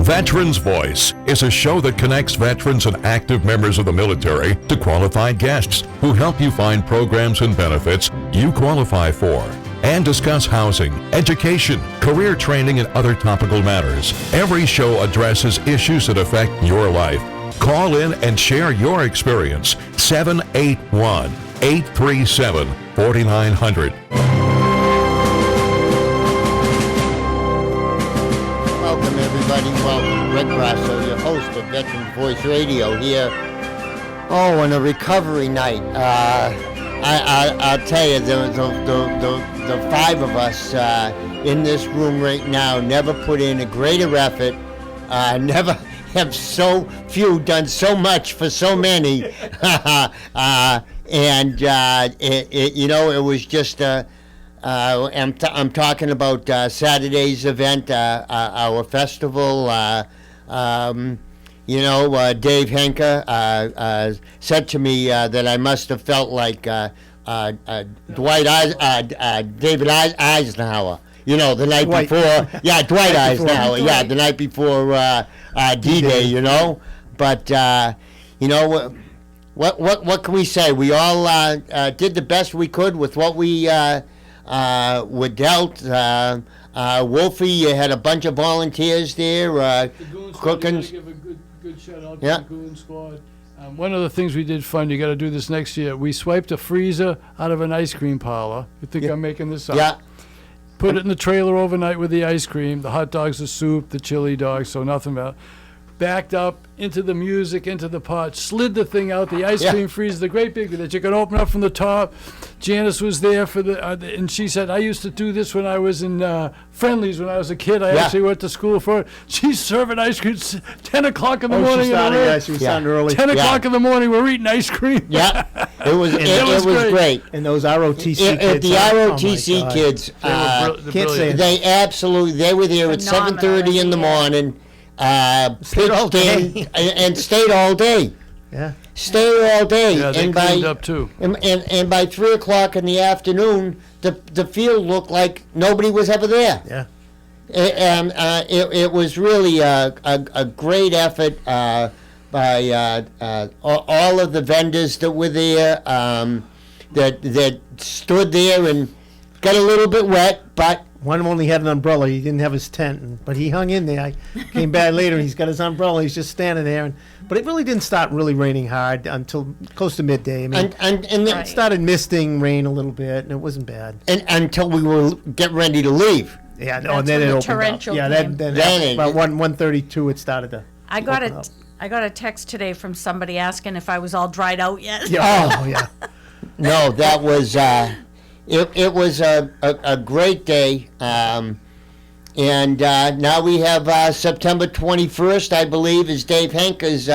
Veterans Voice is a show that connects veterans and active members of the military to qualified guests who help you find programs and benefits you qualify for and discuss housing, education, career training, and other topical matters. Every show addresses issues that affect your life. Call in and share your experience. 781-837-4900. Welcome, everybody. Welcome. Greg Grasso, your host of Veterans Voice Radio here. Oh, on a recovery night. I'll tell you, the five of us in this room right now never put in a greater effort, never have so few done so much for so many. It was just, I'm talking about Saturday's event, our festival. Dave Henke said to me that I must have felt like David Eisenhower. You know, the night before. Yeah, Dwight Eisenhower. Yeah, the night before D-Day. You know, but what can we say? We all did the best we could with what we were dealt. Wolfie, you had a bunch of volunteers there cooking. Give a good shout out to the Goon Squad. One of the things we did fun, you got to do this next year, we swiped a freezer out of an ice cream parlor. You think I'm making this up? Yeah. Put it in the trailer overnight with the ice cream, the hot dogs, the soup, the chili dogs, so nothing about. Backed up into the music, into the pot, slid the thing out, the ice cream freezer, the great big that you could open up from the top. Janice was there for and she said, I used to do this when I was in Friendly's when I was a kid. I actually went to school for it. She's serving ice cream 10 o'clock in the morning. She was starting early. 10 o'clock in the morning, we're eating ice cream. Yeah, it was great. And those ROTC kids. The ROTC kids, they were there at 7:30 in the morning. Stayed all day. and stayed all day. Yeah. Stayed all day. Yeah, they cleaned up too. And by 3 o'clock in the afternoon, the field looked like nobody was ever there. Yeah. It was really a great effort by all of the vendors that were there, that stood there and got a little bit wet, but one of them only had an umbrella. He didn't have his tent, but he hung in there. I came back later, and he's got his umbrella. He's just standing there. But it really didn't start really raining hard until close to midday. I mean, and it started misting, rain a little bit, and it wasn't bad. And until we were getting ready to leave. Yeah, no, and then it opened up. Yeah, then about 1:32 it started to. I got a text today from somebody asking if I was all dried out yet. Yeah. Oh, yeah. No, that was. It was a great day, and now we have September 21st, I believe, is Dave Henke's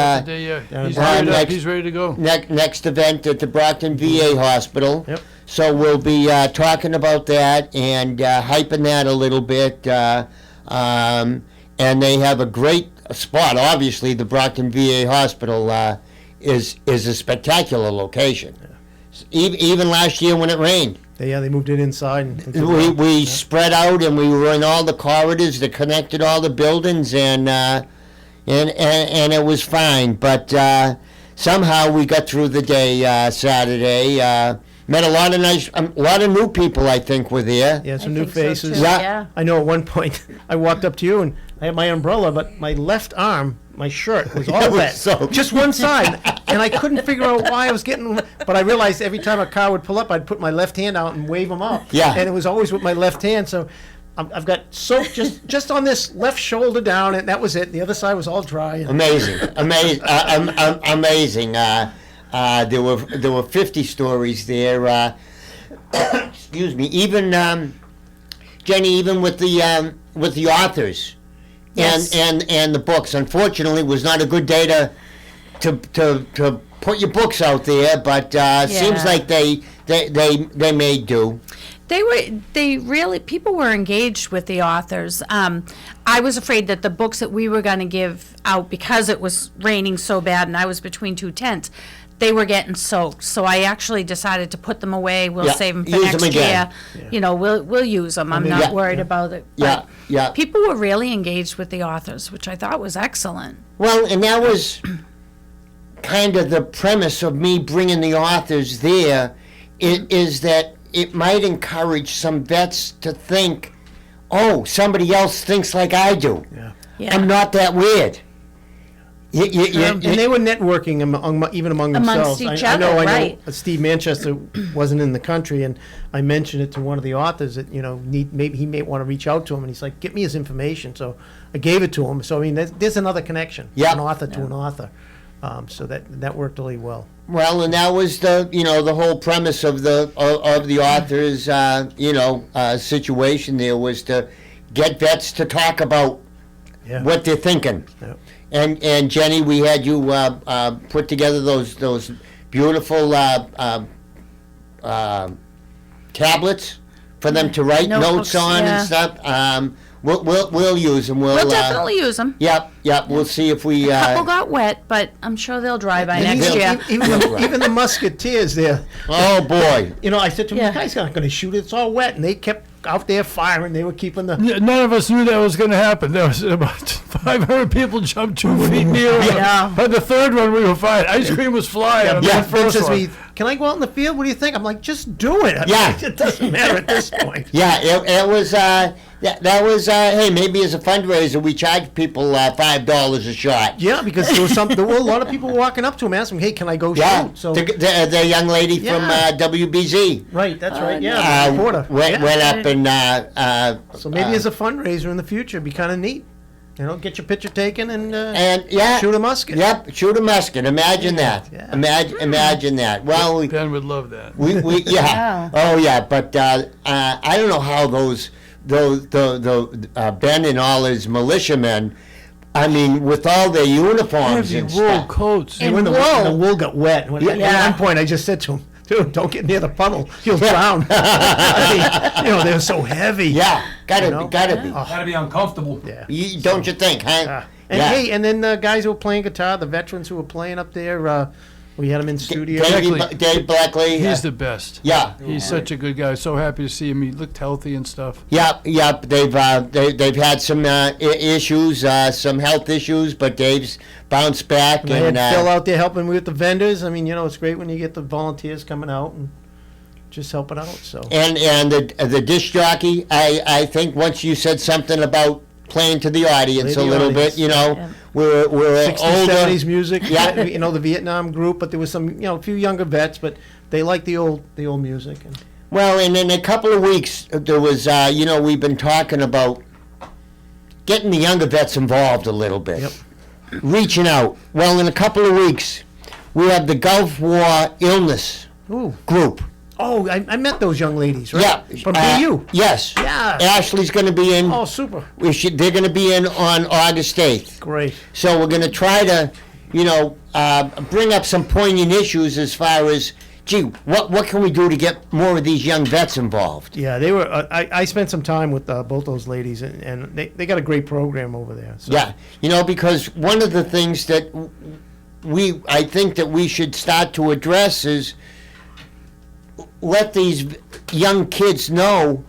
he's ready to go. Next event at the Brockton VA Hospital. Yep. So we'll be talking about that and hyping that a little bit. And they have a great spot. Obviously, the Brockton VA Hospital is a spectacular location. Yeah. Even last year when it rained. They moved it inside. We spread out, and we were in all the corridors that connected all the buildings, and it was fine. But somehow we got through the day Saturday. Met a lot of new people. I think were there. Yeah, some new faces. So yeah. I know at one point I walked up to you and I had my umbrella, but my left arm, my shirt was all wet. Just one side. And I couldn't figure out why I was getting, but I realized every time a car would pull up, I'd put my left hand out and wave them up. Yeah. And it was always with my left hand, so I've got soap just on this left shoulder down, and that was it. The other side was all dry. Amazing. There were 50 stories there. Excuse me. Even Jenny, even with the authors, Yes. and the books. Unfortunately, it was not a good day to put your books out there, but seems like they made do. People were engaged with the authors. I was afraid that the books that we were going to give out, because it was raining so bad and I was between two tents, they were getting soaked. So I actually decided to put them away. We'll Yeah, save them for use 'em next again. year. You know, we'll use them. I'm not Yeah. worried about it. Yeah, But yeah. people were really engaged with the authors, which I thought was excellent. Well, and that was kind of the premise of me bringing the authors there, is that it might encourage some vets to think, oh, somebody else thinks like I do. Yeah. I'm not that weird. And they were networking even among Amongst themselves. each I know other, right. Steve Manchester wasn't in the country, and I mentioned it to one of the authors that, you know, maybe he may want to reach out to him, and he's like, get me his information. So I gave it to him. So, I mean, there's another connection, Yeah. an author to an author. So that worked really well. Well, and that was the whole premise of the author's situation there, was to get vets to talk about Yeah. what they're thinking. Yeah. And Jenny, we had you put together those beautiful tablets for them to write Notebooks, notes on yeah. and stuff. We'll use them. We'll definitely use them. Yep. We'll see if we. Couple got wet, but I'm sure they'll dry by And next year. even the Musketeers there. Oh boy. You know, I said to them, Yeah. "You guys aren't going to shoot it. It's all wet." And they kept out there firing. They were keeping the. None of us knew that was going to happen. There was about 500 people jumped 2 feet near us. know. But the third one, we were fine. Ice cream was flying. on Yeah. the Ben first says to one. me, "Can I go out in the field? What do you think?" I'm like, "Just do it." I mean, Yeah. it doesn't matter at this point. Yeah, it was. That was. Hey, maybe as a fundraiser, we charge people $5 a shot. Yeah, because there were a lot of people walking up to him asking, "Hey, can I go Yeah, shoot?" So the young lady from Yeah. WBZ right, that's right. Yeah, the reporter. went Yeah. up and. So maybe as a fundraiser in the future, it'd be kind of neat. You know, get your picture taken and shoot a musket. Yep, shoot a musket. Imagine that. Yeah. Imagine that. Well, Ben would love that. we yeah. Oh yeah, but I don't know how those Ben and all his militiamen. I mean, with all their uniforms Heavy and wool stuff. coats. And When the wool. wool got wet. At one point, I just said to him, "Dude, don't get near the puddle. You'll drown." I mean, they're so heavy. Yeah, gotta You know? be. Gotta be uncomfortable. Yeah. Don't you think, huh? And Yeah. hey, and then the guys who were playing guitar, the veterans who were playing up there, we had them in studio. Dave Blackley. He's the best. Yeah. He's such a good guy. So happy to see him. He looked healthy and stuff. Yep. They've had some issues, some health issues, but Dave's bounced back. And I had Phil out there helping me with the vendors. I mean, you know, it's great when you get the volunteers coming out and just helping out. So And the disc jockey, I think once you said something about playing to the audience Play a the little audience. bit, you know, Yeah. we're 60s, older. 70s music. Yeah. You know, the Vietnam group, but there was some, you know, a few younger vets, but they like the old music. And Well, and in a couple of weeks, there was, we've been talking about getting the younger vets involved a little bit. Yep. Reaching out. Well, in a couple of weeks, we have the Gulf War Illness ooh, group. oh, I met those young ladies, right? Yeah. From BU. Yes. Yeah. Ashley's going to be in. Oh, super. They're going to be in on August 8th. Great. So we're going to try to, bring up some poignant issues as far as, gee, what can we do to get more of these young vets involved? Yeah, they were. I spent some time with both those ladies, and they got a great program over there. So. Yeah, because one of the things that I think that we should start to address is let these young kids know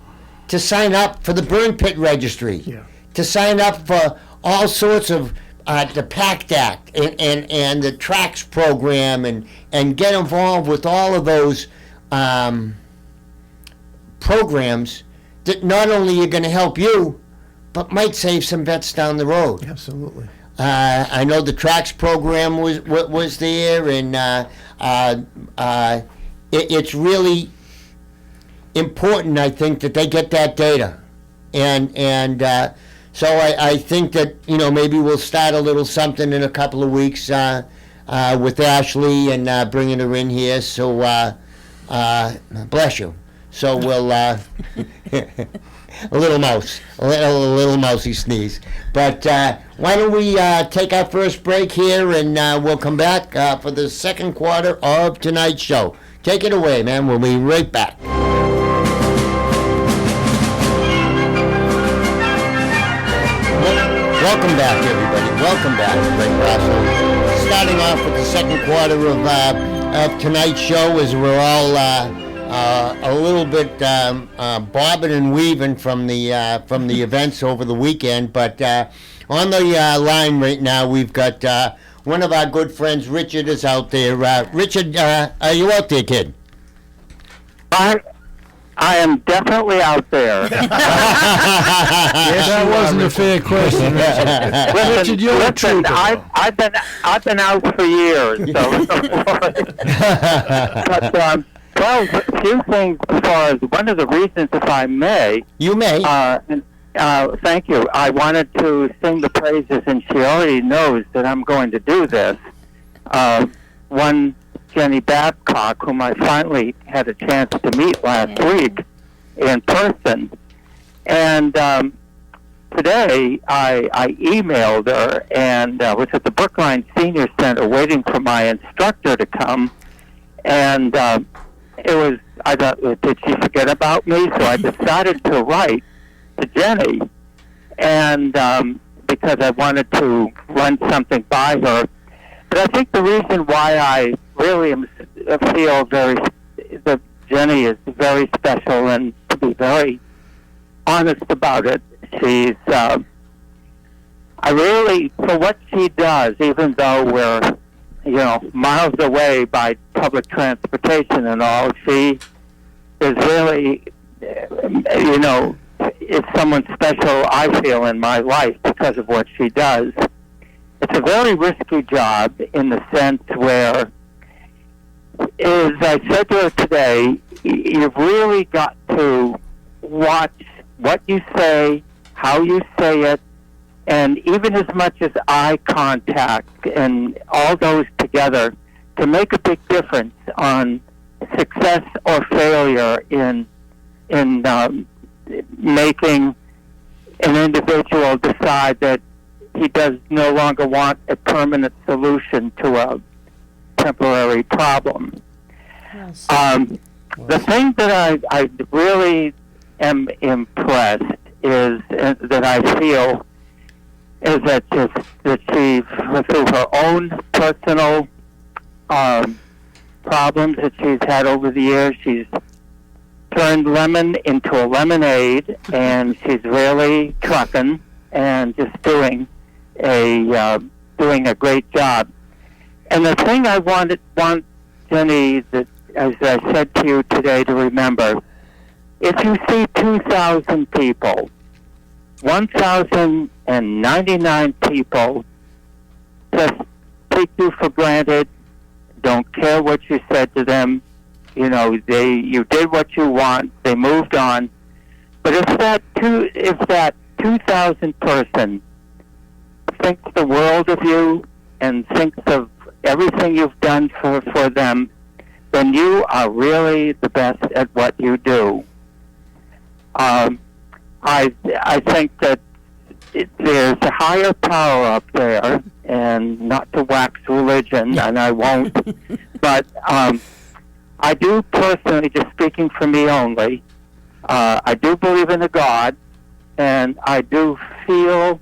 to sign up for the burn pit registry, Yeah. to sign up for all sorts of the PACT Act and the TRACS program and get involved with all of those programs that not only are going to help you, but might save some vets down the road. Absolutely. I know the TRACS program was there, and it's really important, I think, that they get that data, and so I think that maybe we'll start a little something in a couple of weeks with Ashley and bringing her in here. So bless you. So we'll a little mousey sneeze. But why don't we take our first break here, and we'll come back for the second quarter of tonight's show. Take it away, man. We'll be right back. Welcome back, everybody. Welcome back, Greg Grasso. Starting off with the second quarter of of tonight's show as we're all a little bit bobbing and weaving from the events over the weekend. But on the line right now, we've got one of our good friends, Richard, is out there. Richard, are you out there, kid? I am definitely out there. Yes, that wasn't a fair question, Richard. Richard, you're a trooper. I've been out for years. So. But well, a few things as far as one of the reasons, if I may. You may. Thank you. I wanted to sing the praises, and she already knows that I'm going to do this. One Jenny Babcock, whom I finally had a chance to meet last week in person. And today I emailed her and was at the Brookline Senior Center waiting for my instructor to come. And I thought, did she forget about me? So I decided to write to Jenny, and because I wanted to run something by her. But I think the reason why I really feel that Jenny is very special, and to be very honest about it, she's, I really, for what she does, even though we're, miles away by public transportation and all, she is really, is someone special, I feel, in my life because of what she does. It's a very risky job in the sense where, as I said to her today, you've really got to watch what you say, how you say it, and even as much as eye contact and all those together to make a big difference on success or failure in making an individual decide that he does no longer want a permanent solution to a temporary problem. Yes. The thing that I really am impressed is that I feel is that she, through her own personal problems that she's had over the years, she's turned lemon into a lemonade, and she's really trucking and just doing a great job. And the thing I want Jenny, that, as I said to you today, to remember, if you see 2,000 people, 1,099 people just take you for granted, don't care what you said to them, you did what you want, they moved on. But if that 2,000 person thinks the world of you and thinks of everything you've done for them, then you are really the best at what you do. I think that there's a higher power up there, and not to wax religion, and I won't, but I do personally, just speaking for me only, I do believe in a God, and I do feel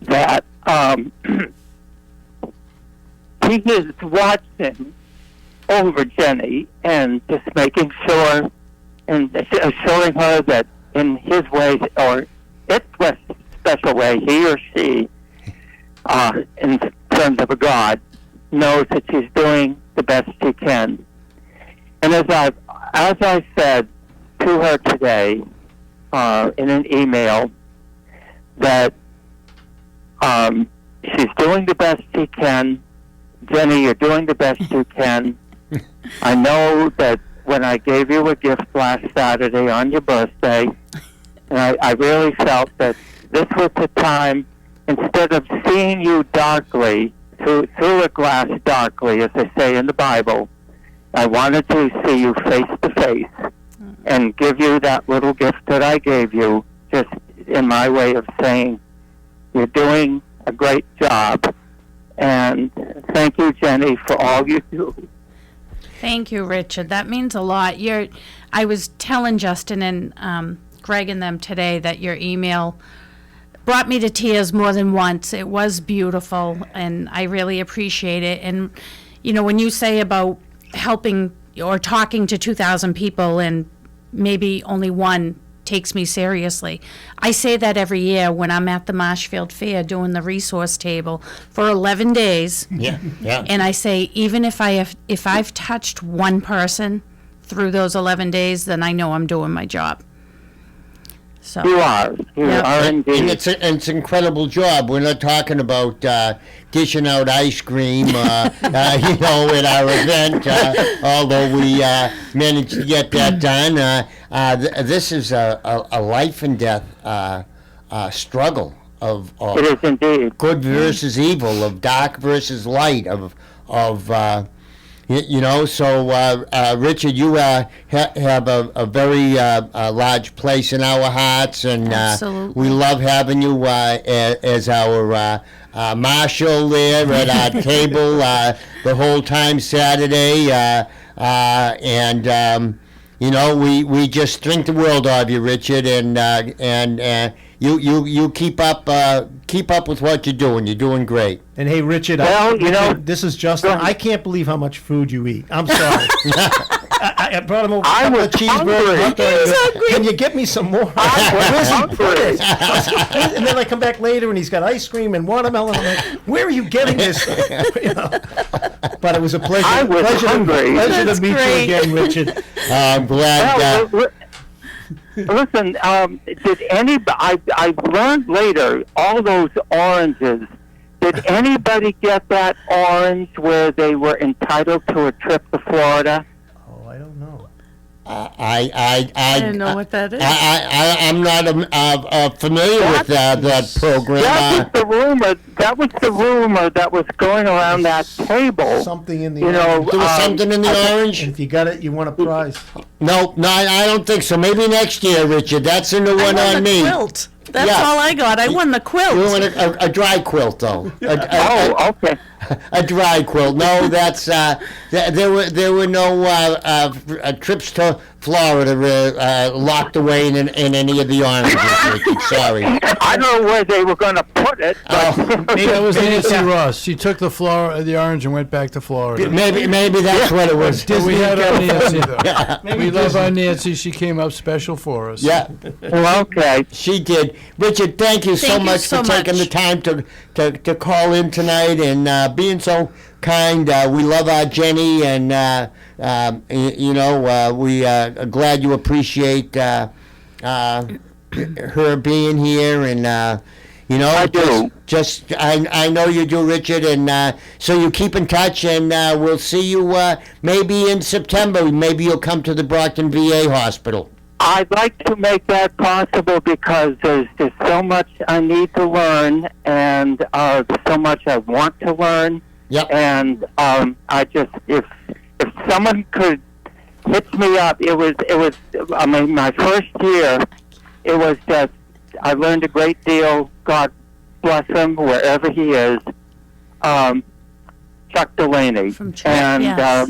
that he is watching over Jenny and just making sure and assuring her that in his way, or its special way, he or she, in terms of a God, knows that she's doing the best she can. And as I said to her today in an email, that she's doing the best she can. Jenny, you're doing the best you can. I know that when I gave you a gift last Saturday on your birthday, and I really felt that this was the time, instead of seeing you darkly, through a glass darkly, as they say in the Bible, I wanted to see you face to face and give you that little gift that I gave you, just in my way of saying, you're doing a great job. And thank you, Jenny, for all you do. Thank you, Richard. That means a lot. I was telling Justin and Greg and them today that your email brought me to tears more than once. It was beautiful, and I really appreciate it. And, you know, when you say about helping or talking to 2,000 people and maybe only one takes me seriously. I say that every year when I'm at the Marshfield Fair doing the resource table for 11 days. Yeah, yeah. And I say, even if I've touched one person through those 11 days, then I know I'm doing my job. So You are And indeed. it's an incredible job. We're not talking about dishing out ice cream, at our event, although we managed to get that done. This is a life and death struggle of It is indeed. good versus evil, of dark versus light, of So, Richard, you have a very large place in our hearts, and Absolutely. we love having you as our marshal there at our table the whole time Saturday. We just think the world of you, Richard, and you keep up with what you're doing. You're doing great. And hey, Richard, this is Justin. I can't believe how much food you eat. I'm sorry. I brought him over a couple of cheeseburgers. hungry. Can you get me some more? Where's he put it? And then I come back later and he's got ice cream and watermelon. I'm like, where are you getting this? But it was a pleasure. I was hungry. Pleasure That's to meet great. you again, Richard. I'm glad. Listen, did anybody? I learned later all those oranges. Did anybody get that orange where they were entitled to a trip to Florida? Oh, I don't know. I don't know what that is. I'm not familiar with that program. That was the rumor. That was the rumor that was going around that table. Something in the You know, orange. There was something in the orange? And if you got it, you want a prize. No, I don't think so. Maybe next year, Richard. That's a new I one won on the me. quilt. That's Yeah. all I got. I won the quilt. You want a dry quilt, though? Oh, okay. A dry quilt. No, that's there were no trips to Florida locked away in any of the oranges, Richard. Sorry. I don't know where they were going to put it, but That was Nancy Ross. She took the orange and went back to Florida. Maybe that's what it was. But we had our Nancy, though. We love our Nancy. She came up special for us. Yeah. well, okay. She did. Richard, thank you so Thank you much so for taking the much. time to call in tonight and being so kind. We love our Jenny, and we are glad you appreciate her being here, and I do. I know you do, Richard, and so you keep in touch, and we'll see you maybe in September. Maybe you'll come to the Brockton VA Hospital. I'd like to make that possible because there's so much I need to learn, and so much I want to learn. Yep. And I just, if someone could hit me up, it was. I mean, my first year, it was just. I learned a great deal. God bless him wherever he is. Chuck Delaney, From Chuck, and yes.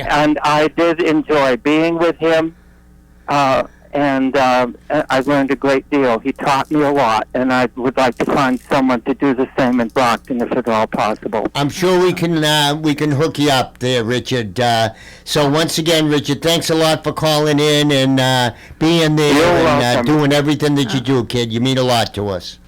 and I did enjoy being with him. And I learned a great deal. He taught me a lot, and I would like to find someone to do the same in Brockton if at all possible. I'm sure we can hook you up there, Richard. So once again, Richard, thanks a lot for calling in and being there You're and welcome. doing everything that you do, kid. You mean a lot to us.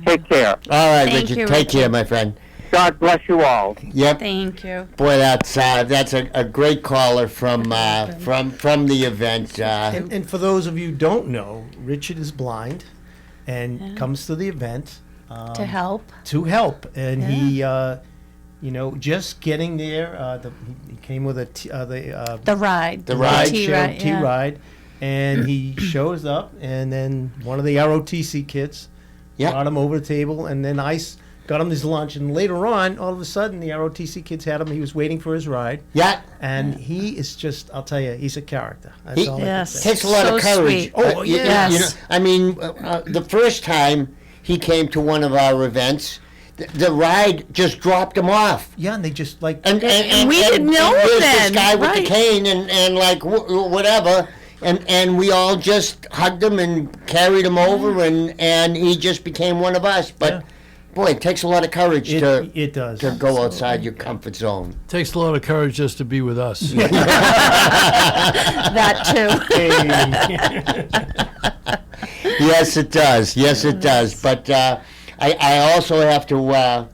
Take care. All right, Thank Richard. you, Take care, Richard. my friend. God bless you all. Yep. Thank you. Boy, that's a great caller from the event. And for those of you who don't know, Richard is blind and comes to the event To help. to help. And he, just getting there, he came with The ride. The ride. T-ride, yeah. T-ride, and he shows up, and then one of the ROTC kids Yeah. brought him over the table, and then ICE got him his lunch, and later on, all of a sudden, the ROTC kids had him. He was waiting for his ride, Yeah. and he is just, I'll tell you, he's a character. That's He- all I can Yes. say. Takes a lot So of courage. sweet. Oh, yes. The first time he came to one of our events, the ride just dropped him off. Yeah, and they just like, And we didn't know here's then, this guy with the right. cane and like whatever, and we all just hugged him and carried him over, and he just became one of us. But boy, it takes a lot of courage It does. to go outside your comfort zone. Takes a lot of courage just to be with us. That too. Yes, it does. Yes, it does. But I also have to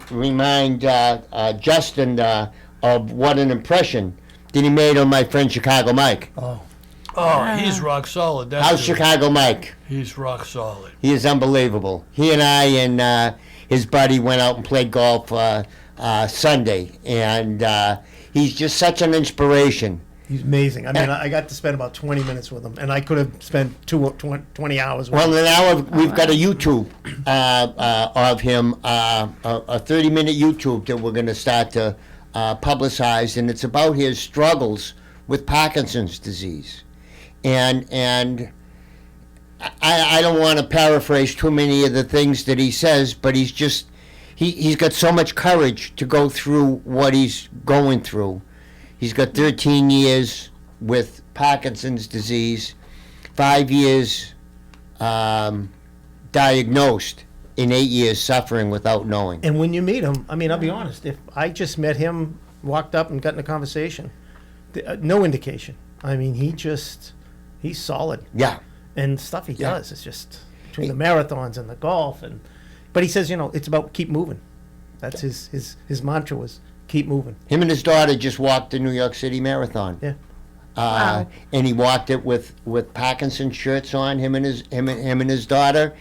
remind Justin of what an impression that he made on my friend Chicago Mike. Oh, he's rock solid. That's How's it. Chicago Mike? He's rock solid. He is unbelievable. He and I and his buddy went out and played golf Sunday, and he's just such an inspiration. He's amazing. I mean, I got to spend about 20 minutes with him, and I could have spent 20 hours with Well, him. now we've got a YouTube of him, a 30-minute YouTube that we're going to start to publicize, and it's about his struggles with Parkinson's disease. And I don't want to paraphrase too many of the things that he says, but he's just, he's got so much courage to go through what he's going through. He's got 13 years with Parkinson's disease, 5 years diagnosed, in 8 years suffering without knowing. And when you meet him, I mean, I'll be honest, if I just met him, walked up and got in a conversation, no indication. I mean, he's solid. Yeah. And stuff he Yeah. does is just between the marathons and the golf. But he says, it's about keep moving. That's his mantra was keep moving. Him and his daughter just walked the New York City Marathon. Yeah. Wow. And he walked it with Parkinson shirts on, him and his daughter.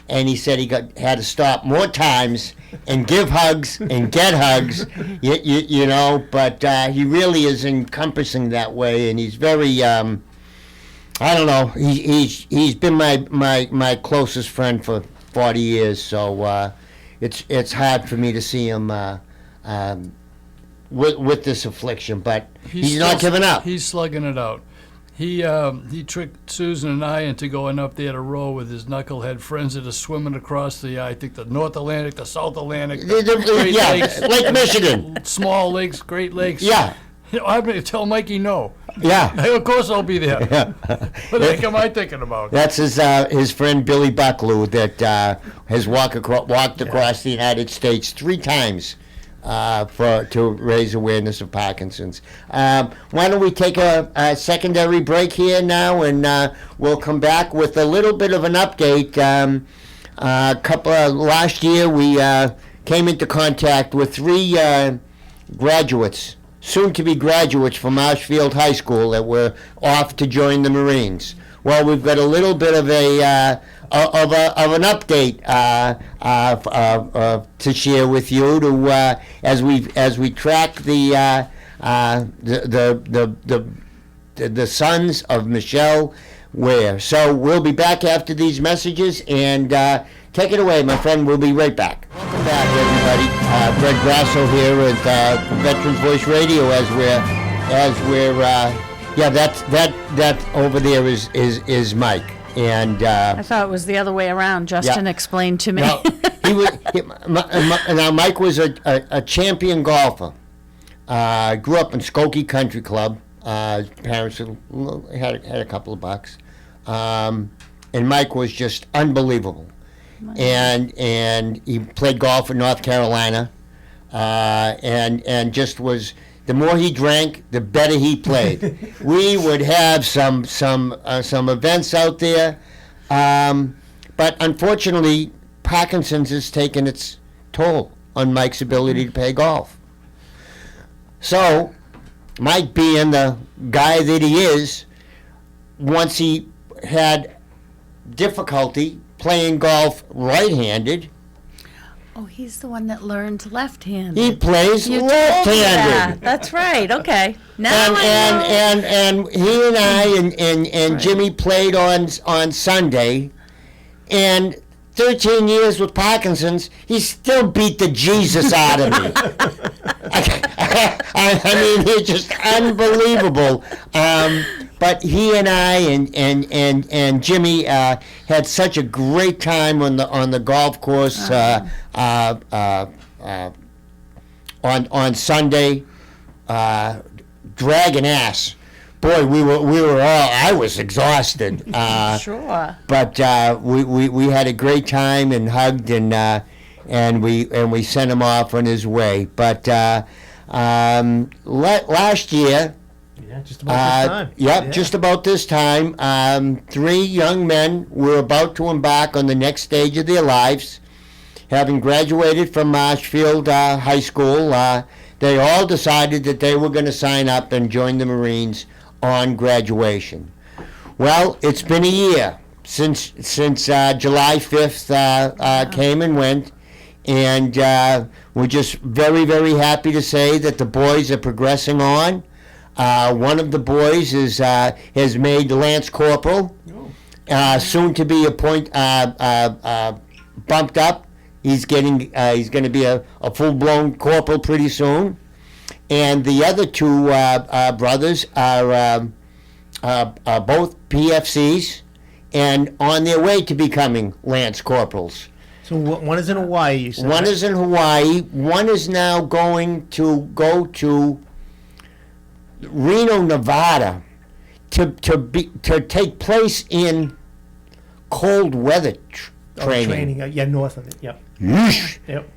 And he said he had to stop more times and give hugs and get hugs, you know. But he really is encompassing that way, and he's very. I don't know. He's been my closest friend for 40 years, so it's hard for me to see him with this affliction. But he's not still- giving up. He's slugging it out. He tricked Susan and I into going up there to row with his knucklehead friends that are swimming across I think the North Atlantic, the South Atlantic, the Great Yeah, Lakes, Lake Michigan. small lakes, Great Lakes. Yeah, I'm going to tell Mikey no. yeah. Of course I'll be there. What the heck am I thinking about? That's his friend Billy Bucklew that has walked across the United States 3 times to raise awareness of Parkinson's. Why don't we take a secondary break here now, and we'll come back with a little bit of an update. Last year we came into contact with 3 graduates, soon-to-be graduates from Marshfield High School that were off to join the Marines. Well, we've got a little bit of an update to share with you as we track the sons of Michelle Ware. So we'll be back after these messages, and take it away, my friend. We'll be right back. Welcome back, everybody. Greg Grasso here at Veterans Voice Radio as we're that over there is Mike. And I thought it was the other way around. Justin explained to me. now, now Mike was a champion golfer. Grew up in Skokie Country Club. His parents had a couple of bucks, and Mike was just unbelievable. And he played golf in North Carolina, and just was. The more he drank, the better he played. We would have some events out there, but unfortunately, Parkinson's has taken its toll on Mike's ability to play golf. So, Mike, being the guy that he is, once he had difficulty playing golf right-handed, Oh, he's the one that learned left-handed. he plays You told me that. left-handed. That's right. Okay. Now I know. And he and I and Jimmy played on Sunday, and 13 years with Parkinson's, he still beat the Jesus out of me. I mean, he's just unbelievable. But he and I and Jimmy had such a great time on the golf course on Sunday, dragging ass boy, we were all. I was exhausted. Sure. But we had a great time and hugged and we sent him off on his way. But last year. Yeah, just about this time. Yep, Yeah. just about this time. 3 young men were about to embark on the next stage of their lives. Having graduated from Marshfield High School, they all decided that they were going to sign up and join the Marines on graduation. Well, it's been a year since July 5th came and went, and we're just very, very happy to say that the boys are progressing on. One of the boys has made Lance Corporal, soon to be bumped up. He's going to be a full-blown corporal pretty soon. And the other 2 brothers are both PFCs and on their way to becoming Lance Corporals. So one is in Hawaii, you said? One is in Hawaii. One is now going to go to Reno, Nevada, to take place in cold weather training. Yeah, north of it. Yep. Yeesh. Yep.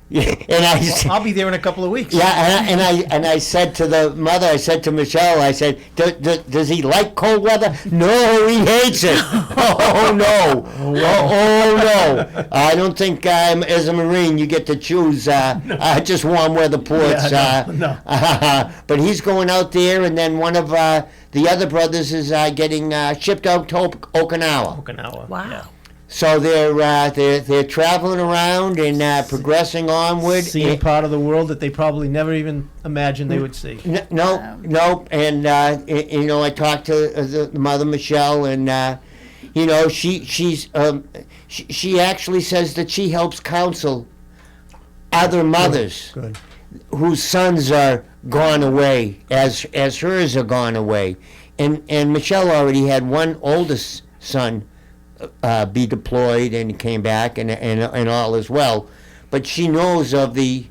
And I'll be there in a couple of weeks. Yeah, and I said to the mother, I said to Michelle, I said, does he like cold weather? No, he hates it. Oh no, oh no. I don't think as a Marine you get to choose just warm weather ports. No. But he's going out there, and then one of the other brothers is getting shipped out to Okinawa. Okinawa. Wow. Yeah. So they're traveling around and progressing onward. Seeing part of the world that they probably never even imagined they would see. No, and I talked to the mother Michelle, and she actually says that she helps counsel other mothers Good. whose sons are gone away, as hers are gone away, and Michelle already had one oldest son be deployed and came back and all as well, but she knows of the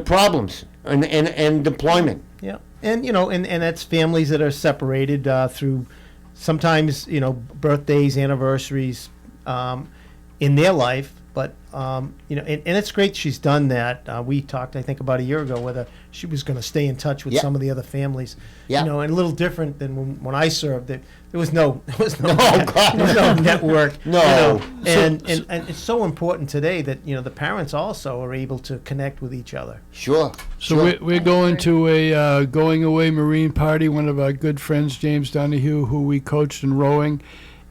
problems and deployment. Yeah, and and that's families that are separated through sometimes birthdays, anniversaries in their life. But and it's great she's done that. We talked, I think, about a year ago whether she was going to stay in touch with Yep. some of the other families. Yep. And a little different than when I served. There was no God. there was no network. No. And it's so important today that the parents also are able to connect with each other. Sure. So we're going to a going away Marine party. One of our good friends, James Donahue, who we coached in rowing,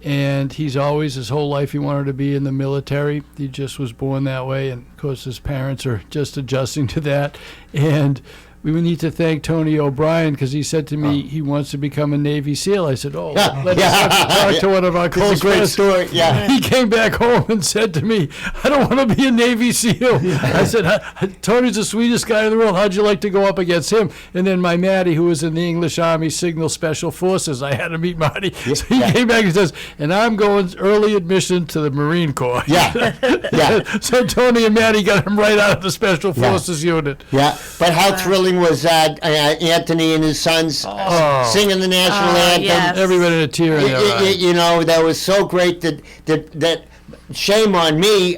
and he's always, his whole life, he wanted to be in the military. He just was born that way, and of course his parents are just adjusting to that. And we need to thank Tony O'Brien, because he said to me he wants to become a Navy SEAL. I said, let's have to talk to one of our close It's a great friends. story. Yeah. He came back home and said to me, I don't want to be a Navy SEAL. I said, Tony's the sweetest guy in the world. How'd you like to go up against him? And then my Maddie, who was in the English Army Signal Special Forces, I had to meet Marty. So he came back and says, and I'm going early admission to the Marine Corps. Yeah. So Tony and Maddie got him right out of the Special Forces unit. Yeah, but how thrilling was Anthony and his sons singing the national anthem? yes. Everybody in a tear in their eye. That was so great that shame on me.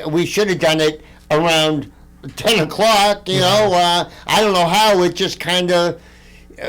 We should have done it around 10 o'clock. I don't know how. It just kind of,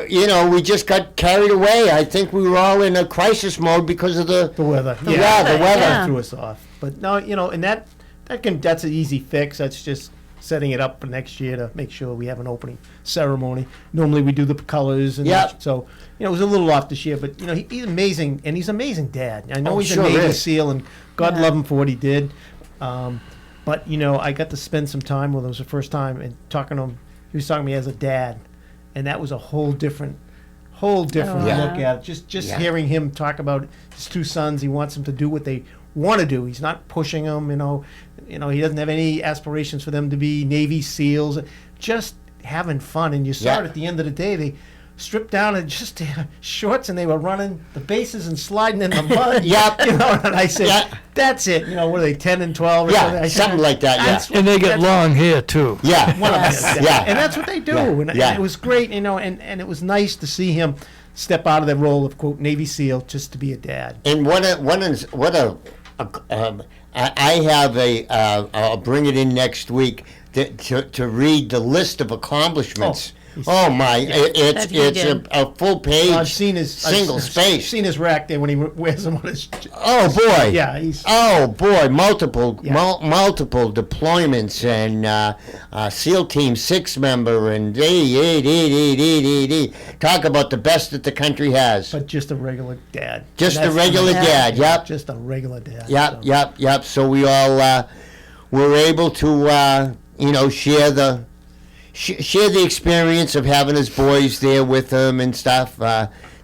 we just got carried away. I think we were all in a crisis mode because of the weather. The weather. Yeah. Threw us off. But no, and that's an easy fix. That's just setting it up for next year to make sure we have an opening ceremony. Normally we do the colors, and so it was a little off this year. But he's amazing, and he's an amazing dad. I know he's sure a Navy is. SEAL, and God love him for what he did. But I got to spend some time with him. It was the first time, and talking to him, he was talking to me as a dad, and that was a whole different look at it. Just hearing him talk about his 2 sons. He wants them to do what they want to do. He's not pushing them. He doesn't have any aspirations for them to be Navy SEAls. Just having fun. And you saw it at the end of the day. stripped down and just shorts, and they were running the bases and sliding in the mud. Yep. You know, and I said, Yeah. that's it. You know, what are they, 10 and 12 or something? Yeah, I said, something like that, that's yeah. And they get that's- long hair too. Yeah. One of them, Yeah. and that's what they do. Yeah. And Yeah. it was great, you know, and it was nice to see him step out of the role of, quote, Navy SEAL just to be a dad. And I have I'll bring it in next week to read the list of accomplishments. Oh my! It's That he it's did. a full page. I've seen his single space. Seen his rack there when he wears them on his. Oh boy! Yeah, he's. Oh boy! Multiple Yeah. multiple deployments and SEAL Team 6 member and talk about the best that the country has. But just a regular dad. Just And a that's regular the- dad. Yep. Just a regular dad. Yep, so. yep. So we all were able to, share the experience of having his boys there with them and stuff.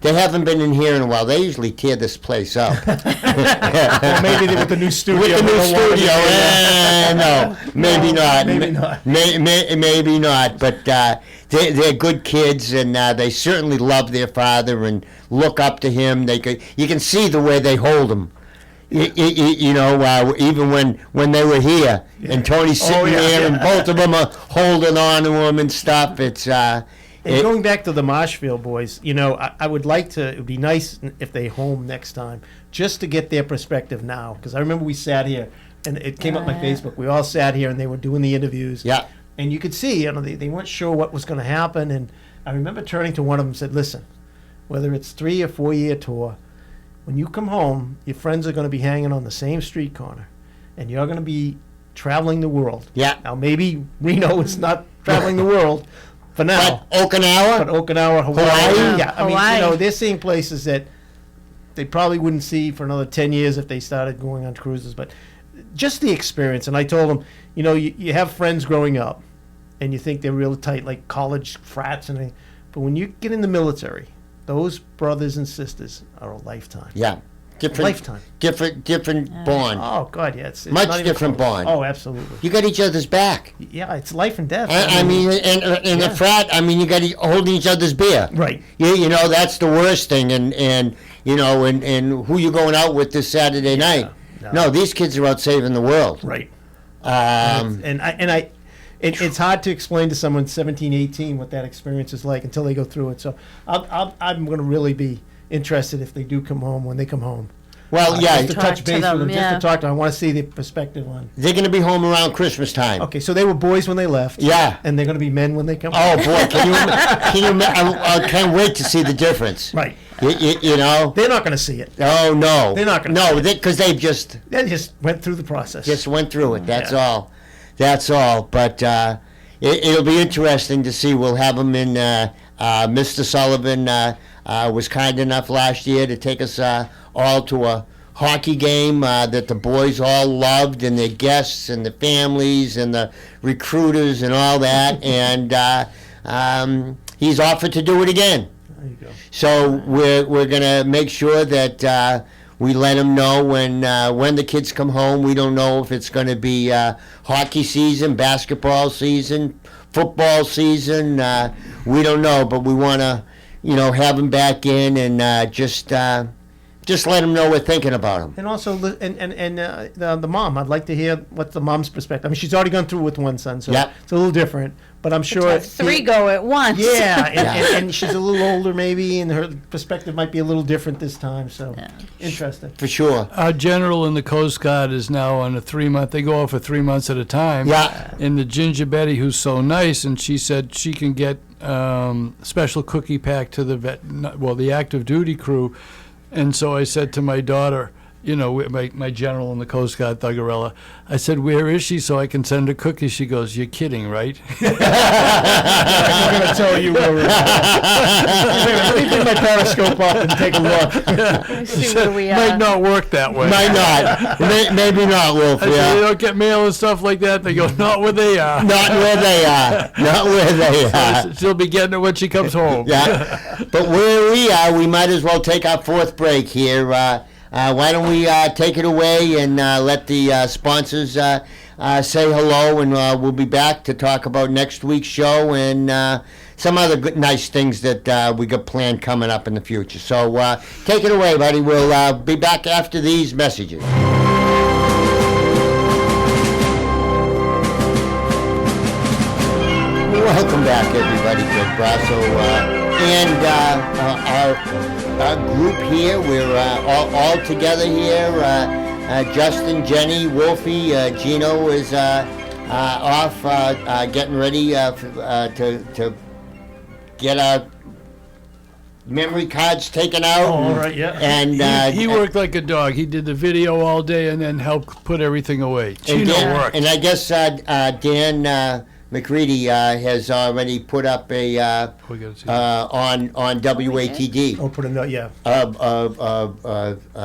They haven't been in here in a while. They usually tear this place up. Well, maybe with the new studio. With the we new don't want studio, anything, no, maybe not. maybe not. Maybe not. But they're good kids, and they certainly love their father and look up to him. You can see the way they hold him. Even when they were here, and Tony's sitting there, and both of them are holding on to him and stuff. It's And going back to the Marshfield boys, I would like to. It would be nice if they home next time, just to get their perspective now. Because I remember we sat here, and it came up my Facebook. We all sat here, and they were doing the interviews. Yeah. And you could see, they weren't sure what was going to happen. And I remember turning to one of them and said, "Listen, whether it's 3 or 4 year tour, when you come home, your friends are going to be hanging on the same street corner, and you're going to be traveling the world. Yeah. Now maybe Reno is not traveling the world." For now, But Okinawa. but Okinawa, Hawaii, Hawaii? yeah. I mean, Hawaii. they're seeing places that they probably wouldn't see for another 10 years if they started going on cruises. But just the experience. And I told them, you have friends growing up, and you think they're real tight, like college frats and everything. But when you get in the military, those brothers and sisters are a lifetime. Yeah. Lifetime. Different bond. Oh God, yeah, it's Much not even different close. bond. Oh, absolutely. You got each other's back. Yeah, it's life and death. I mean, in the frat, you got holding each other's beer. Right. That's the worst thing, and who you going out with this Saturday night? no. No, these kids are out saving the world. Right. Um, It's hard to explain to someone 17, 18 what that experience is like until they go through it. So I'm going to really be interested if they do come home, when they come home. well, yeah, Just to Talk touch to base them, with them, yeah. just to talk to them. I want to see the perspective on. they're going to be home around Christmas time. Okay, so they were boys when they left. Yeah. And they're going to be men when they come Oh home. boy, I can't wait to see the difference. Right. You know. They're not going to see it. Oh no. They're not gonna No, because they just They just went through the process. went through it. That's Yeah. all. That's all. But it'll be interesting to see. We'll have them in. Mr. Sullivan was kind enough last year to take us all to a hockey game that the boys all loved, and their guests and the families and the recruiters and all that. And he's offered to do it again. There you go. So we're gonna make sure that we let them know when the kids come home. We don't know if it's gonna be hockey season, basketball season, football season. We don't know, but we want to, have them back in and just let them know we're thinking about them. And also, the mom. I'd like to hear what the mom's perspective. I mean, she's already gone through with one son, so Yep. it's a little different. But I'm sure Have 3 go at once. Yeah, and she's a little older maybe, and her perspective might be a little different this time. So interesting. For sure. Our general in the Coast Guard is now on a 3-month. They go off for 3 months at a time. Yeah. And the Ginger Betty, who's so nice, and she said she can get special cookie pack to the active duty crew. And so I said to my daughter, my general in the Coast Guard, Thuggerella, I said, "Where is she so I can send her cookies?" She goes, "You're kidding, right?" I'm going to tell you where we're at. Let me bring my periscope up and take a look. Let me see where we Might are. not work that way. Might not. Maybe not, Wolf. I said, Yeah. "You don't get mail and stuff like that." They go, "Not where they are." Not where they are. Not where they are. She'll be getting it when she comes home. Yeah, but where we are, we might as well take our 4th break here. Why don't we take it away and let the sponsors say hello, and we'll be back to talk about next week's show and some other good, nice things that we got planned coming up in the future. So take it away, buddy. We'll be back after these messages. Welcome back, everybody. Greg Brasso and our group here. We're all together here. Justin, Jenny, Wolfie, Gino is off getting ready to get our memory cards taken out. Oh, all right, yeah. And He worked like a dog. He did the video all day and then helped put everything away. Gino worked. And I guess Dan McCready has already put up a on WATD. Oh, put a note, yeah.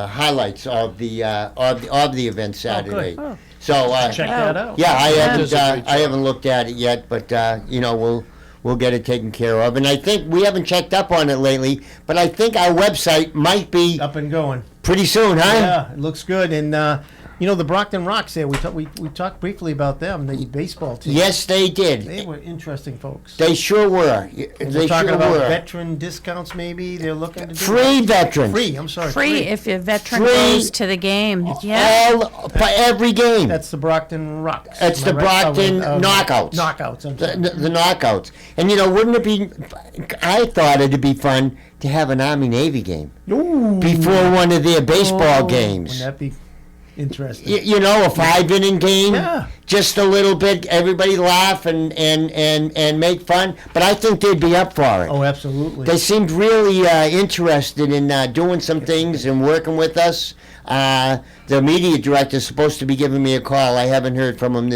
Highlights of the event Saturday. good. Oh. So Check that out. yeah, I does a great haven't looked at it yet, but we'll get it taken care of. And I think we haven't checked up on it lately, but I think our website might be Up and going. pretty soon, huh? Yeah, it looks good. And, the Brockton Rocks there, we talked briefly about them, the baseball team. Yes, they did. They were interesting folks. They sure were. We're They talking sure about were. veteran discounts, maybe they're looking to do. Free veterans. Free. I'm sorry. Free if your veteran Free. goes to the game. Yeah. All for every game. That's the Brockton Rocks. It's Am I the right? Brockton knockouts. Knockouts. I'm sorry. The knockouts. And wouldn't it be? I thought it'd be fun to have an Army-Navy game Ooh. before one of their baseball games. Wouldn't that be interesting? A 5-inning game. Yeah. Just a little bit. Everybody laugh and make fun. But I think they'd be up for it. Oh, absolutely. They seemed really interested in doing some things and working with us. The media director's supposed to be giving me a call. I haven't heard from him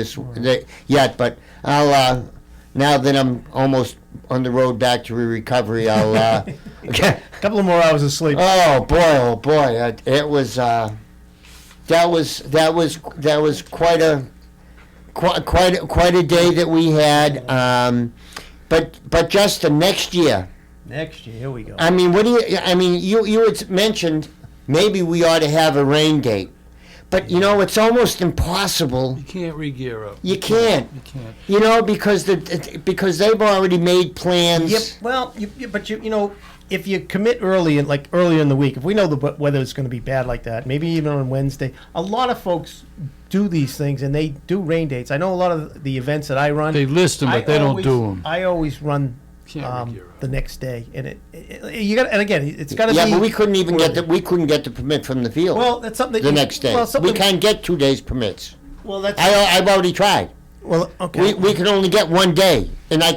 yet, but I'll now that I'm almost on the road back to recovery, I'll A couple of more hours of sleep. oh boy, it was that was quite a day that we had. But just the next year. Next year, here we go. I mean, you had mentioned maybe we ought to have a rain date, but it's almost impossible. You can't re-gear up. You can't. You can't. Because they've already made plans. Yep. Well, if you commit early earlier in the week, if we know the weather is going to be bad like that, maybe even on Wednesday, a lot of folks do these things and they do rain dates. I know a lot of the events that I run. They list them, but they don't do them. I always run Can't re-gear up. the next day, and you got. And again, it's got to be. Yeah, but we couldn't even get the permit from the field. Well, that's something. the next day. Well, We can't get 2 days permits. Well, that's. I've already tried. Well, okay. We can only get 1 day, and I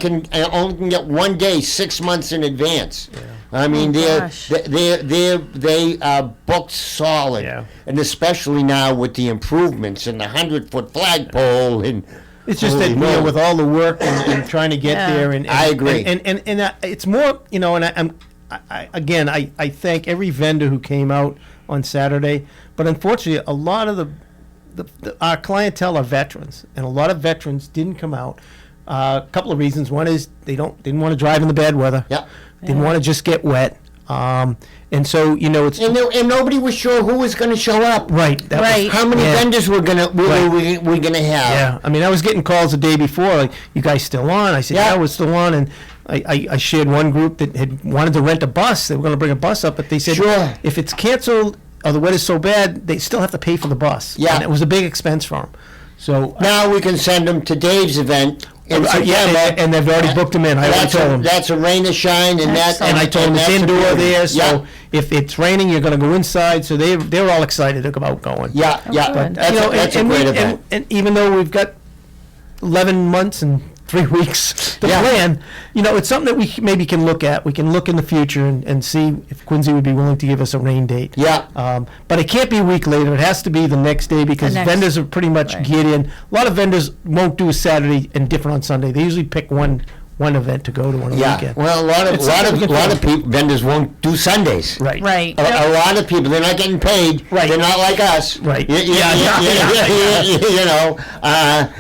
only can get 1 day 6 months in advance. Yeah. I mean, gosh. they are booked solid, Yeah. and especially now with the improvements and the 100-foot flagpole and. It's just that Holy moly. with all the work and trying to get Yeah. there, and I agree. and it's more, and I thank every vendor who came out on Saturday, but unfortunately, a lot of our clientele are veterans, and a lot of veterans didn't come out. A couple of reasons. One is they didn't want to drive in the bad weather. Yeah. Didn't want to just get wet. And so it's And nobody was sure who was going to show up. right. That was- Right. How many Yeah. vendors were gonna we gonna have? Yeah, I mean, I was getting calls the day before, like, you guys still on? I said, Yeah. yeah, we're still on. And I shared one group that had wanted to rent a bus. They were going to bring a bus up, but they said, Sure. if it's canceled or the weather's so bad, they still have to pay for the bus. Yeah. And it was a big expense for them. So, Now we can send them to Dave's event in September. and they've already booked them in. I already told them. That's a rain or shine, and that. And I told them it's that's a indoor beauty. there, so Yeah. if it's raining, you're going to go inside. So they're all excited about going. Yeah, yeah. good. That's a great event. And even though we've got 11 months and 3 weeks to Yeah. plan, it's something that we maybe can look at. We can look in the future and see if Quincy would be willing to give us a rain date. Yeah. But it can't be a week later. It has to be the next day because The next- vendors are pretty much right. geared in. A lot of vendors won't do a Saturday and different on Sunday. They usually pick one event to go to on a Yeah. weekend. Well, a lot It's something we can of follow. people, vendors won't do Sundays. Right. Right. A lot of people, they're not getting paid. Right. They're not like us. Right. Yeah.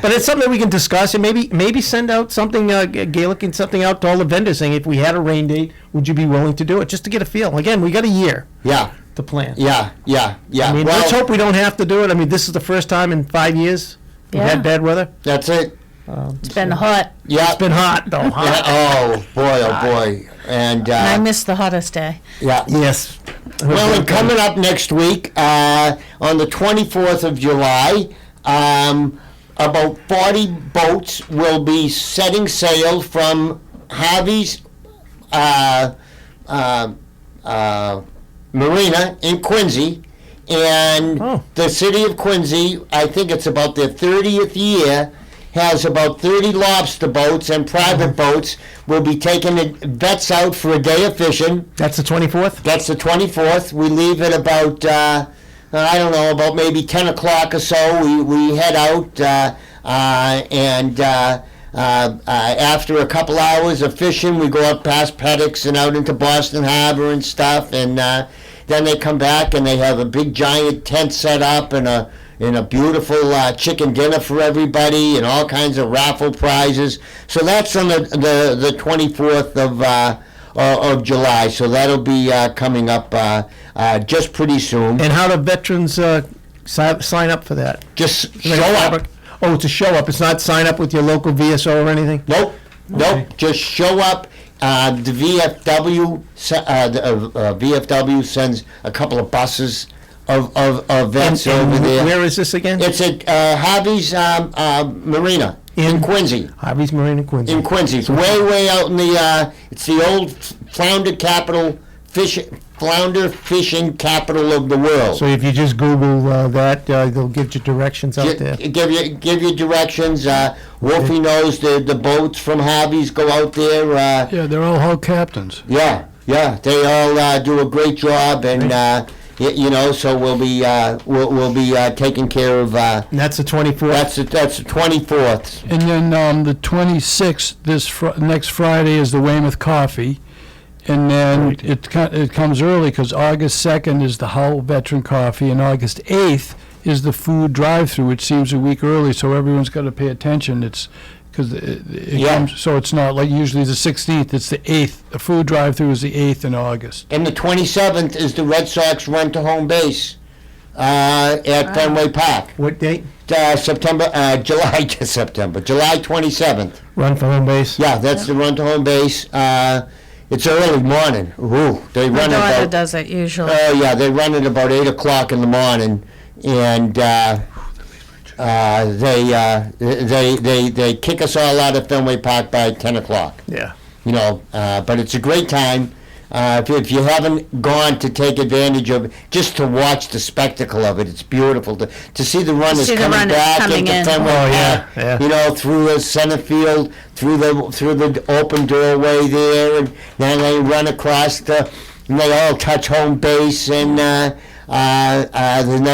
But it's something that we can discuss and maybe send out something, Gaelic and something out to all the vendors saying, if we had a rain date, would you be willing to do it? Just to get a feel. Again, we got a year Yeah. to plan. Yeah. I mean, let's hope we don't have to do it. I mean, this is the first time in 5 years we've Yeah. had bad weather. That's it. It's been hot. Yeah. It's been hot, though. Yeah, oh boy. And And I missed the hottest day. yeah. Yes. Well, and coming up next week, on the 24th of July, about 40 boats will be setting sail from Harvey's Marina in Quincy. And the city of Quincy, I think it's about their 30th year, has about 30 lobster boats and private boats will be taking the vets out for a day of fishing. That's the 24th? That's the 24th. We leave at about, I don't know, about maybe 10 o'clock or so. We head out, and after a couple hours of fishing, we go up past Pettix and out into Boston Harbor and stuff. And then they come back and they have a big giant tent set up and a beautiful chicken dinner for everybody and all kinds of raffle prizes. So that's on the 24th of July. So that'll be coming up just pretty soon. And how do veterans sign up for that? Just show up. Oh, it's a show up. It's not sign up with your local VSO or anything? Nope. Just show up. The VFW sends a couple of buses of vets over there. Where is this again? It's at Harvey's Marina in Quincy. Harvey's Marina in Quincy. In Quincy, it's way out in the. It's the old flounder fishing capital of the world. So if you just Google that, they'll give you directions out there. Give you directions. Wolfie knows the boats from Harvey's go out there. Yeah, they're all hull captains. Yeah, they all do a great job, and so we'll be taking care of. And that's the 24th. That's the 24th. And then the 26th, next Friday, is the Weymouth Coffee. And then it comes early because August 2nd is the Hull Veteran Coffee, and August 8th is the food drive-through, which seems a week early, so everyone's got to pay attention. It's because it comes, so it's not like usually the 16th, it's the 8th. The food drive-through is the 8th in August. And the 27th is the Red Sox run to home base at Fenway Park. What date? July 27th. Run for home base. Yeah, that's the run to home base. It's early morning. Ooh, they My run daughter about. does it usually. Oh yeah, they run at about 8 o'clock in the morning, and they kick us all out of Fenway Park by 10 o'clock. Yeah. But it's a great time. If you haven't gone to take advantage of it, just to watch the spectacle of it, it's beautiful to see the runners coming back into Fenway Park. Yeah. Through the center field, through the open doorway there, and then they run across and they all touch home base, and then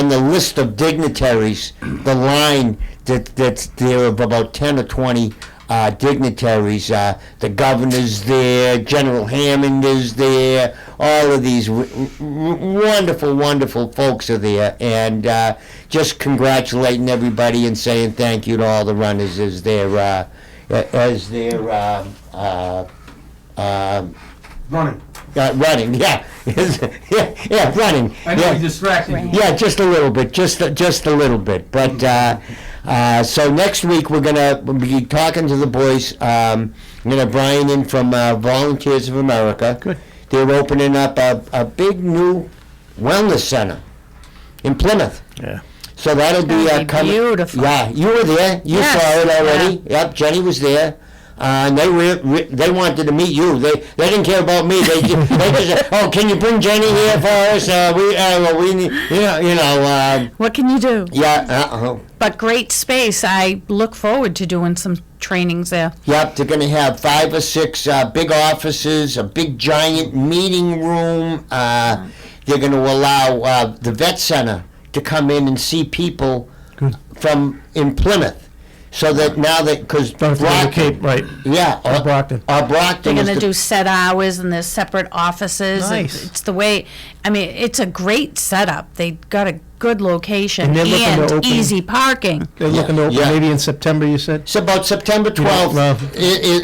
the list of dignitaries, the line that's there of about 10 or 20. Dignitaries, the governor's there, General Hammond is there, all of these wonderful folks are there, and just congratulating everybody and saying thank you to all the runners as they're running. Running, yeah. Running. I know, you distracted me. Yeah, just a little bit, just a little bit. But so next week we'll be talking to the boys. I'm gonna have Brian in from Volunteers of America. Good. They're opening up a big new wellness center in Plymouth. Yeah. So that'll be coming. Beautiful. Yeah, you were there. You Yes, saw it already. yeah. Yep, Jenny was there. And they wanted to meet you. They didn't care about me. They just said, "Oh, can you bring Jenny here for us? We need, What can you do? yeah." But great space. I look forward to doing some trainings there. Yep, they're going to have 5 or 6 big offices, a big giant meeting room. They're going to allow the vet center to come in and see people from in Plymouth. So that now that, because Brockton, right. Yeah, Or Brockton. Brockton They're is going to the- do set hours and there's separate offices. Nice. It's the way, it's a great setup. They got a good location And they're looking to open- easy parking. They're looking to open Yeah. maybe in September, you said? It's about September 12th. well,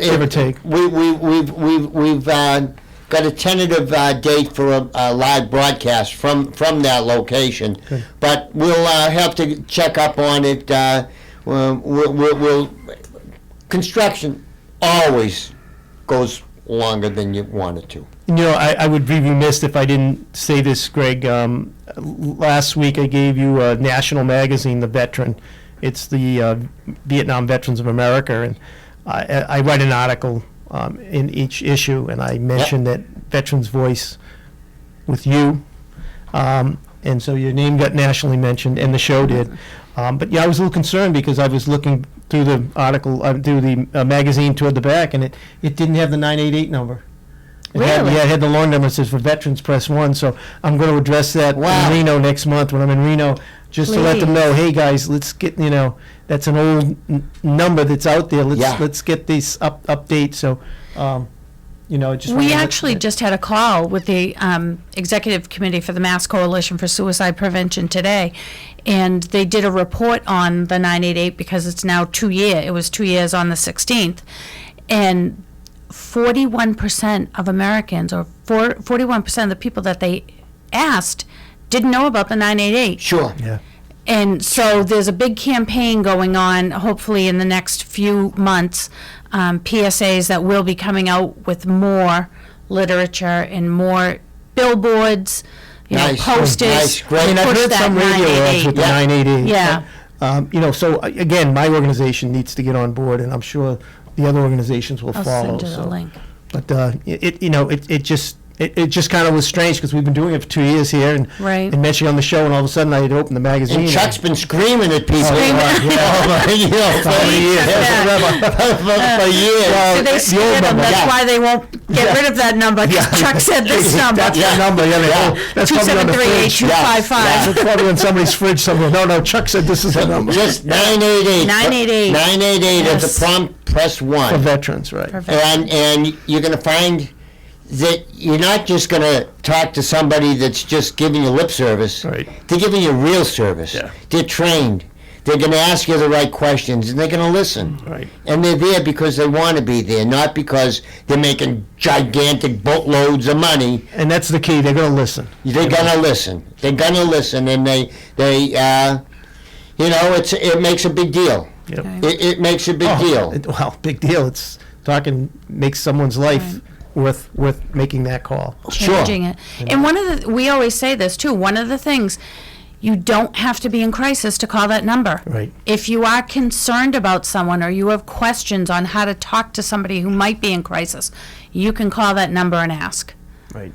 give or take. We've got a tentative date for a live broadcast from that location, but we'll have to check up on it. We'll construction always goes longer than you want it to. You know, I would be remiss if I didn't say this, Greg. Last week I gave you a national magazine, The Veteran. It's the Vietnam Veterans of America, and I write an article in each issue, and I mentioned that Veterans Voice with you, and so your name got nationally mentioned, and the show did. But yeah, I was a little concerned because I was looking through the article, through the magazine toward the back, and it didn't have the 988 number. It Really? it had the long number. It says for veterans, press 1. So I'm going to address that Wow. in Reno next month when I'm in Reno, just to let them know, hey guys, let's get, that's an old number that's out there. Let's get these update. So, just We actually just had a call with the executive committee for the Mass Coalition for Suicide Prevention today, and they did a report on the 988 because it's now 2 year. It was 2 years on the 16th, and 41% of Americans, or 41% of the people that they asked, didn't know about the 988. Sure. Yeah. And so there's a big campaign going on, hopefully in the next few months, PSAs that will be coming out with more literature and more billboards, Nice. posters. Nice. Great. I mean, I've push heard that some radio ads 988. with the Yeah. 988. Yeah. So again, my organization needs to get on board, and I'm sure the other organizations will I'll follow. send you the so. link. But it just kind of was strange because we've been doing it for 2 years here and Right. mentioning on the show, and all of a sudden I had opened the magazine. And Chuck's been screaming at people. Screaming. For years. For years. So they scared them, that's Yeah. why they won't get rid of that number, because Chuck said this number. That's the number. That's probably on the fridge. 273-8255. That's probably on somebody's fridge somewhere. No, Chuck said this is the number Just 988. 988. 988 at the Yes. prompt press for 1. veterans, right? Perfect. And you're going to find that you're not just going to talk to somebody that's just giving you lip service. Right. They're giving you real service. Yeah. They're trained. They're going to ask you the right questions, and they're going to listen. Right. And they're there because they want to be there, not because they're making gigantic boatloads of money. And that's the key. They're going to listen. They're going to listen. They're going to listen, and it makes a big deal. Yep. It makes a big deal. Big deal. It's makes someone's life worth making that call. Changing it. And we always say this too, one of the things, you don't have to be in crisis to call that number. Right. If you are concerned about someone or you have questions on how to talk to somebody who might be in crisis, you can call that number and ask. Right.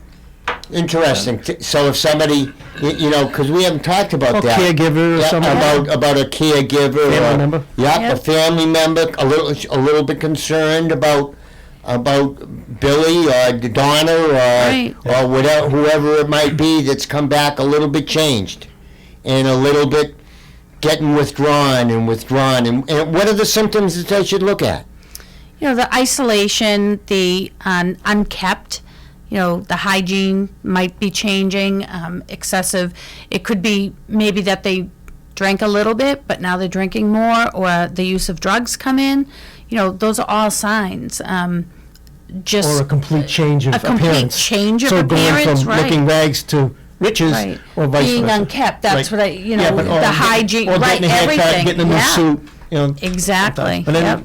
Interesting. So if somebody, because we haven't talked about A that. caregiver or Yeah, something. about a caregiver. Family member. Yep, Yep. a family member, a little bit concerned about Billy or Donna Right. or whatever, whoever it might be that's come back a little bit changed and a little bit getting withdrawn. And what are the symptoms that they should look at? The isolation, the unkept, the hygiene might be changing, excessive. It could be maybe that they drank a little bit, but now they're drinking more, or the use of drugs come in. Those are all signs. Just Or a complete change of a complete appearance. change of so appearance, going from right. looking rags to riches, Right. or vice Being versa. unkept, that's Right. what the hygiene, or right, getting a haircut, everything. getting a new Yeah. suit. Exactly. But then, Yep.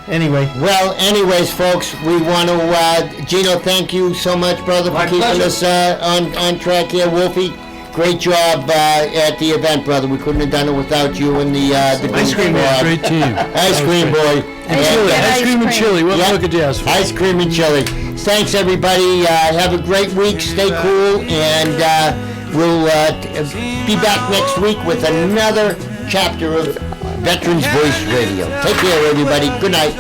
anyway, Well, anyways, folks, we want to, Gino, thank you so much, brother, for keeping us on track here. Wolfie, great job at the event, brother. We couldn't have done it without you and the Ice cream man, great team. Ice cream boy. Chili, Ice cream and chili. What Yeah. more could you ask for? Ice cream and chili. Thanks, everybody. Have a great week. Stay cool, and we'll be back next week with another chapter of Veterans Voice Radio. Take care, everybody. Good night.